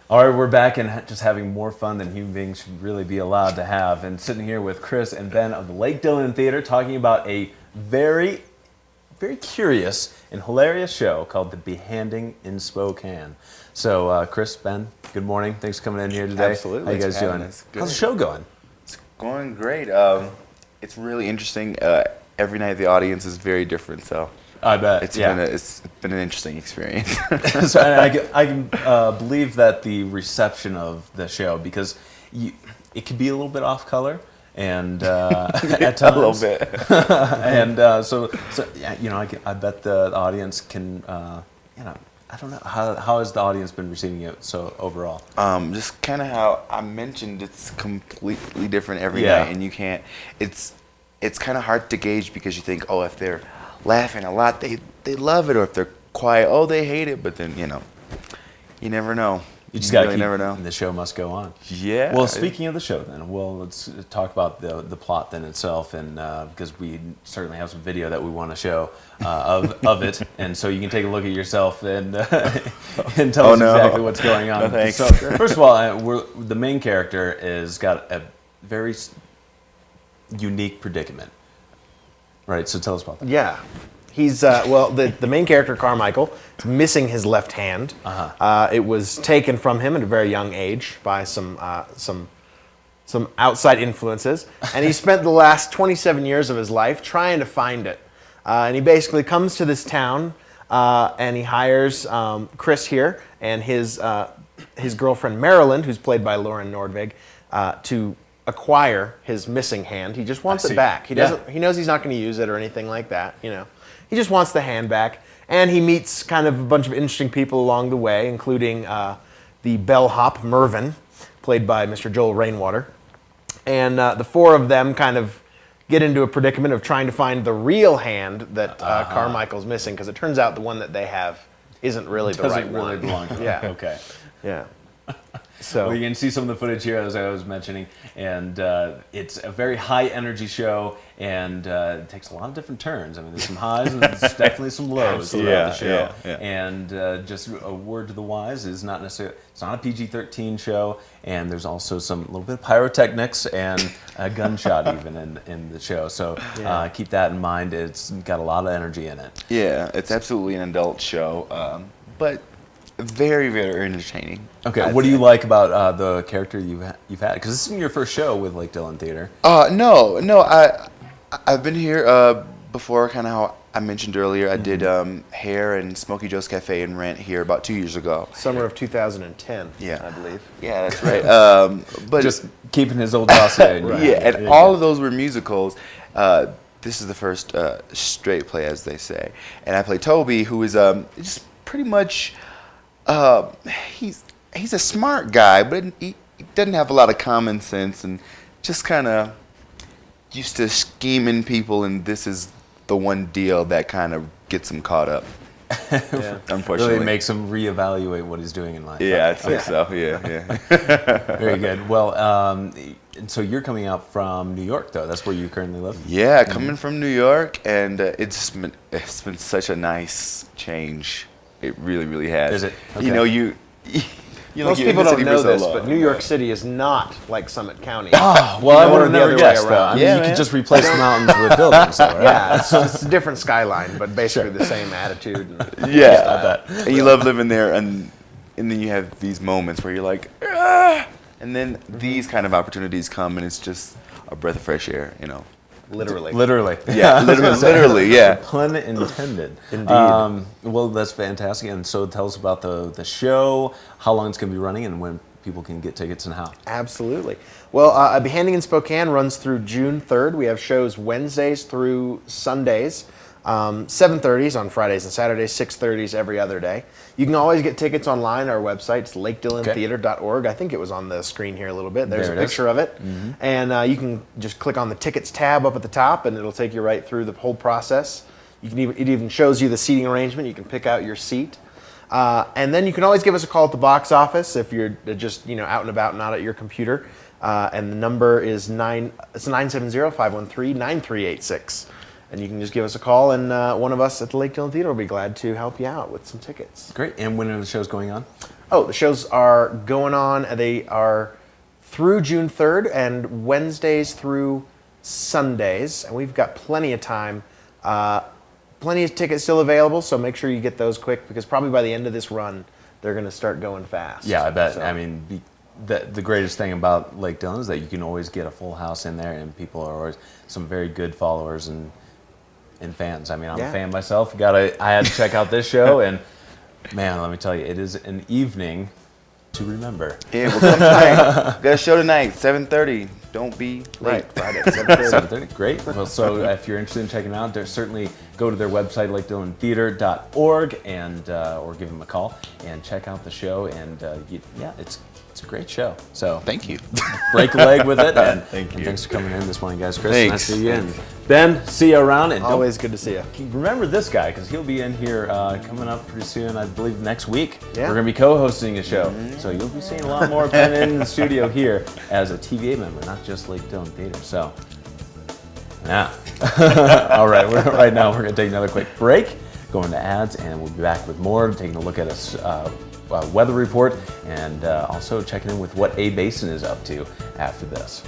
All right, we're back and just having more fun than human beings should really be allowed to have. And sitting here with Chris and Ben of the Lake Dillon Theater talking about a very, very curious and hilarious show called The Behanding in Spokane. So, Chris, Ben, good morning. Thanks for coming in here today. Absolutely. How you guys doing? How's the show going? It's going great. It's really interesting. Every night the audience is very different, so I bet. it's been an interesting experience. So, and I can believe that the reception of the show, because it can be a little bit off color, and at times a little bit. and so yeah, I bet the audience can I don't know how has the audience been receiving it so overall. Just kind of how I mentioned, it's completely different every Yeah. night, and you can't. It's kind of hard to gauge because you think, oh, if they're laughing a lot, they love it, or if they're quiet, oh, they hate it. But then you never know. You just gotta really never know. The show must go on. Yeah. Well, speaking of the show, then, let's talk about the plot then itself, and because we certainly have some video that we want to show of it, and so you can take a look at yourself and and tell us exactly what's going on. No, thanks. So, first of all, the main character is got a very unique predicament, right? So tell us about that. Yeah. He's, the main character, Carmichael, is missing his left hand. It was taken from him at a very young age by some outside influences. And he spent the last 27 years of his life trying to find it. And he basically comes to this town and he hires Chris here and his girlfriend, Marilyn, who's played by Lauren Nordvig, to acquire his missing hand. He just wants it back. He doesn't. He knows he's not going to use it or anything like that. He just wants the hand back, and he meets kind of a bunch of interesting people along the way, including the bellhop Mervyn, played by Mr. Joel Rainwater, and the four of them kind of get into a predicament of trying to find the real hand that Carmichael's missing, because it turns out the one that they have isn't really the right one. Doesn't really belong to them. Yeah. Okay. Yeah. So well, you can see some of the footage here, as I was mentioning, and it's a very high energy show, and it takes a lot of different turns. I mean, there's some highs and there's definitely some lows throughout the show. Yeah. And just a word to the wise is it's not a PG-13 show, and there's also a little bit of pyrotechnics and a gunshot even in the show. So keep that in mind. It's got a lot of energy in it. Yeah, it's absolutely an adult show, but very, very entertaining. Okay, what do you like about the character you've had? Because this isn't your first show with Lake Dillon Theater. No, I've been here before. Kind of how I mentioned earlier, I did hair and Smokey Joe's Cafe and Rent here about 2 years ago. summer of 2010, Yeah. I believe. Yeah, that's right. But Just keeping his old dossier. right. Yeah, and all of those were musicals. This is the first straight play, as they say, and I play Toby, who is just pretty much. He's a smart guy, but he doesn't have a lot of common sense, and just kind of used to scheming people, and this is the one deal that kind of gets him caught up. Yeah. Unfortunately, Really makes him reevaluate what he's doing in life. Yeah, I think so. Yeah. Very good. Well, and so you're coming out from New York, though. That's where you currently live. Yeah, coming from New York, and it's been such a nice change. It really, really has. Is it? You Okay. know, you Most you're in people the don't city know for so this, long. but New York City is not like Summit County. Well, I Or would have the never other way guessed that. around. I mean, Yeah, you man. could just replace the mountains with buildings, though, right? Yeah, it's just a different skyline, but basically the same attitude. Yeah, and you love living there, and then you have these moments where you're like, ah! And then these kind of opportunities come, and it's just a breath of fresh air, Literally. Literally. Yeah, literally, yeah. Pun intended. Indeed. Well, that's fantastic. And so tell us about the show, how long it's going to be running, and when people can get tickets and how. Absolutely. Well, Behanding in Spokane runs through June 3rd. We have shows Wednesdays through Sundays, 7:30s on Fridays and Saturdays, 6:30s every other day. You can always get tickets online. Our website is lakedillontheater.org. I think it was on the screen here a little bit. There's There a it is. picture of it. And you can just click on the tickets tab up at the top, and it'll take you right through the whole process. It even shows you the seating arrangement. You can pick out your seat. And then you can always give us a call at the box office if you're just out and about, not at your computer. And the number is 970-513-9386. And you can just give us a call, and one of us at the Lake Dillon Theater will be glad to help you out with some tickets. Great. And when are the shows going on? Oh, the shows are going on. They are through June 3rd and Wednesdays through Sundays. And we've got plenty of time. Plenty of tickets still available, so make sure you get those quick because probably by the end of this run, they're going to start going fast. Yeah, I bet. So- I mean, the greatest thing about Lake Dillon is that you can always get a full house in there, and people are always some very good followers and fans. I mean, I'm Yeah. a fan myself. I had to check out this show, and man, let me tell you, it is an evening to remember. Yeah, we'll come tonight. Got a show tonight, 7:30. Don't be late. Right, Friday, 7:30. 7:30, great. Well, so if you're interested in checking it out, certainly go to their website, lakedillontheater.org, and or give them a call and check out the show. And it's a great show. So Thank you. break a leg with it. And, Thank and you. thanks for coming in this morning, guys. Chris, Thanks. nice to see you. And Ben, see you around. And Always good to see you. remember this guy because he'll be in here coming up pretty soon. I believe next week. Yeah. We're going to be co-hosting a show, so you'll be seeing a lot more Ben in the studio here as a TVA member, not just Lake Dillon Theater. So, yeah. All right. Right now, we're going to take another quick break, go into ads, and we'll be back with more, taking a look at a weather report, and also checking in with what A Basin is up to after this.